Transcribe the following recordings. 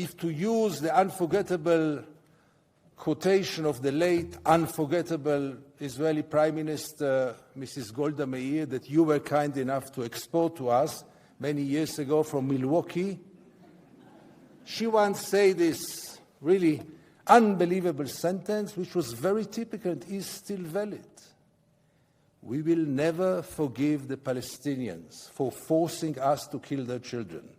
if to use the unforgettable quotation of the late, unforgettable Israeli Prime Minister, Mrs. Golda Meir, that you were kind enough to export to us many years ago from Milwaukee, she once said this really unbelievable sentence, which was very typical and is still valid. We will never forgive the Palestinians for forcing us to kill their children.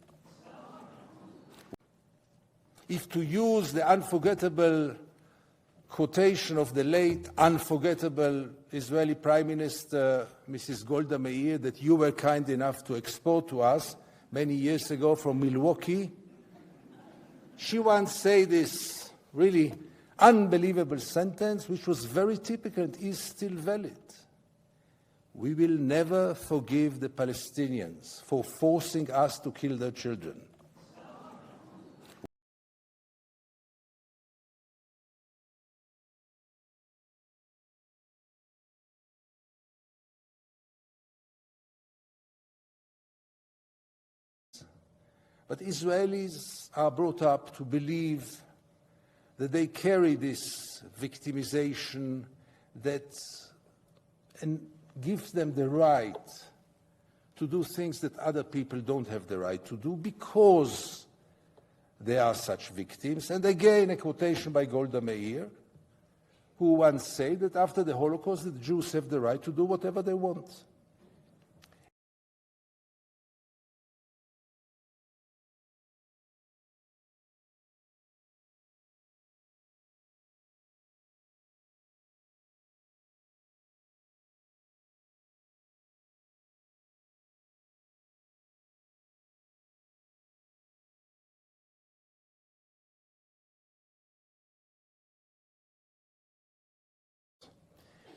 If to use the unforgettable quotation of the late, unforgettable Israeli Prime Minister, Mrs. Golda Meir, that you were kind enough to export to us many years ago from Milwaukee, she once said this really unbelievable sentence, which was very typical and is still valid. We will never forgive the Palestinians for forcing us to kill their children. But Israelis are brought up to believe that they carry this victimization and gives them the right to do things that other people don't have the right to do because they are such victims. And again, a quotation by Golda Meir, who once said that after the Holocaust, the Jews have the right to do whatever they want.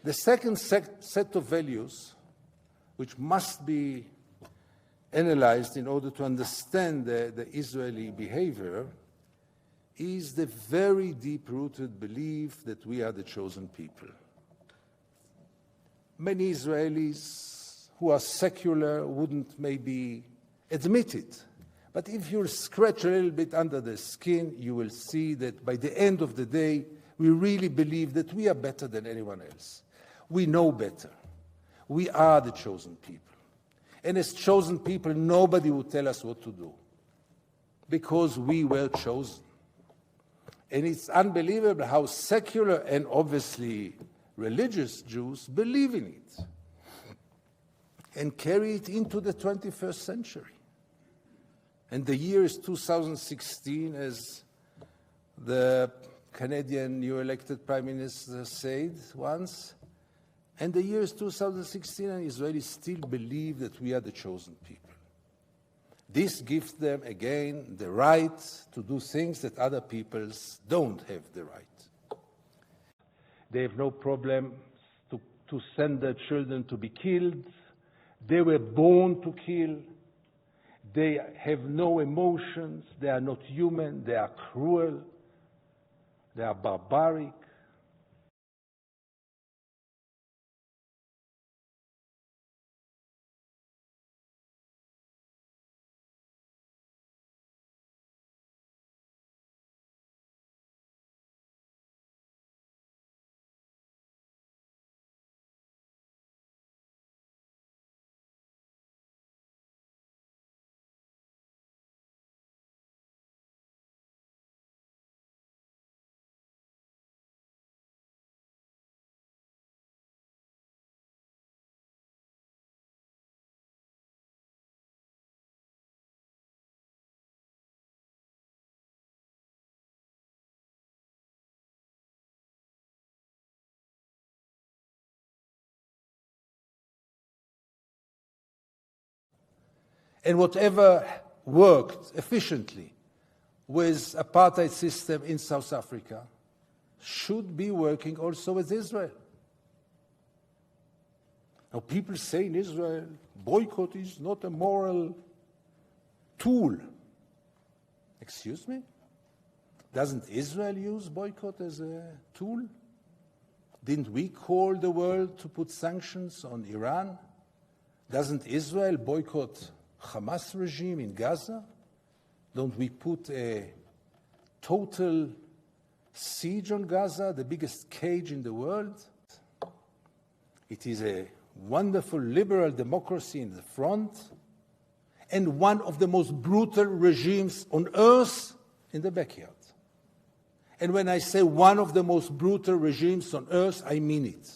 The second set of values, which must be analyzed in order to understand the Israeli behavior, is the very deep-rooted belief that we are the chosen people. Many Israelis who are secular wouldn't maybe admit it, but if you scratch a little bit under the skin, you will see that by the end of the day, we really believe that we are better than anyone else. We know better. We are the chosen people. And as chosen people, nobody will tell us what to do because we were chosen. And it's unbelievable how secular and obviously religious Jews believe in it and carry it into the 21st century. And the year is 2016, as the Canadian new elected Prime Minister said once. And the year is 2016, and Israelis still believe that we are the chosen people. This gives them, again, the right to do things that other peoples don't have the right. They have no problem to send their children to be killed. They were born to kill. They have no emotions. They are not human. They are cruel. They are barbaric. And whatever worked efficiently with apartheid system in South Africa should be working also with Israel. Now, people say in Israel, boycott is not a moral tool. Excuse me? Doesn't Israel use boycott as a tool? Didn't we call the world to put sanctions on Iran? Doesn't Israel boycott Hamas regime in Gaza? Don't we put a total siege on Gaza, the biggest cage in the world. It is a wonderful liberal democracy in the front, and one of the most brutal regimes on earth in the backyard. And when I say one of the most brutal regimes on earth, I mean it.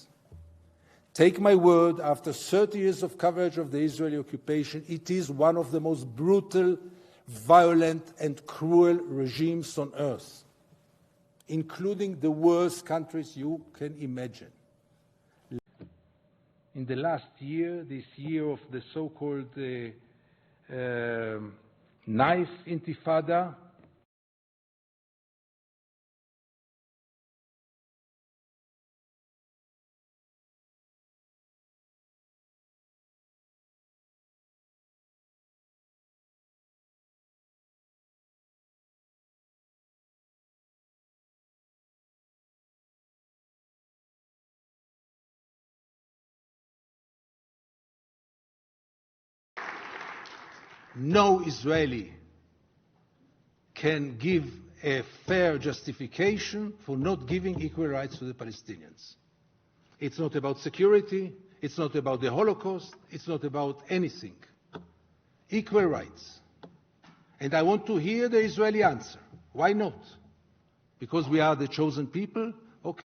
Take my word, after 30 years of coverage of the Israeli occupation, it is one of the most brutal, violent, and cruel regimes on earth, including the worst countries you can imagine. In the last year, this year of the so-called knife intifada, no Israeli can give a fair justification for not giving equal rights to the Palestinians. It's not about security, it's not about the Holocaust, it's not about anything. Equal rights. And I want to hear the Israeli answer. Why not? Because we are the chosen people? Okay.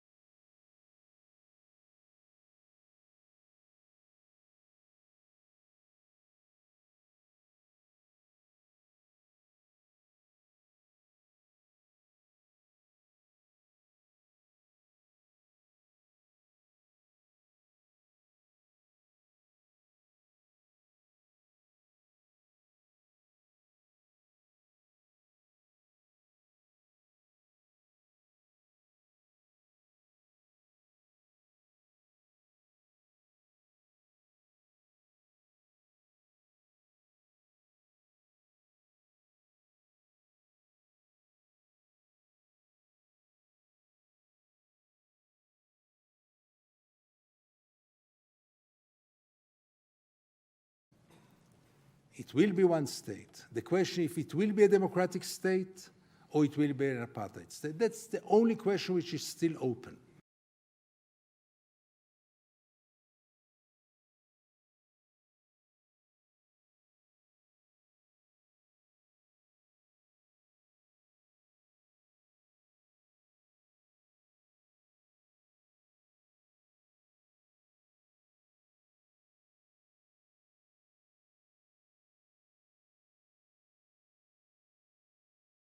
It will be one state. The question if it will be a democratic state or it will be an apartheid state, that's the only question which is still open.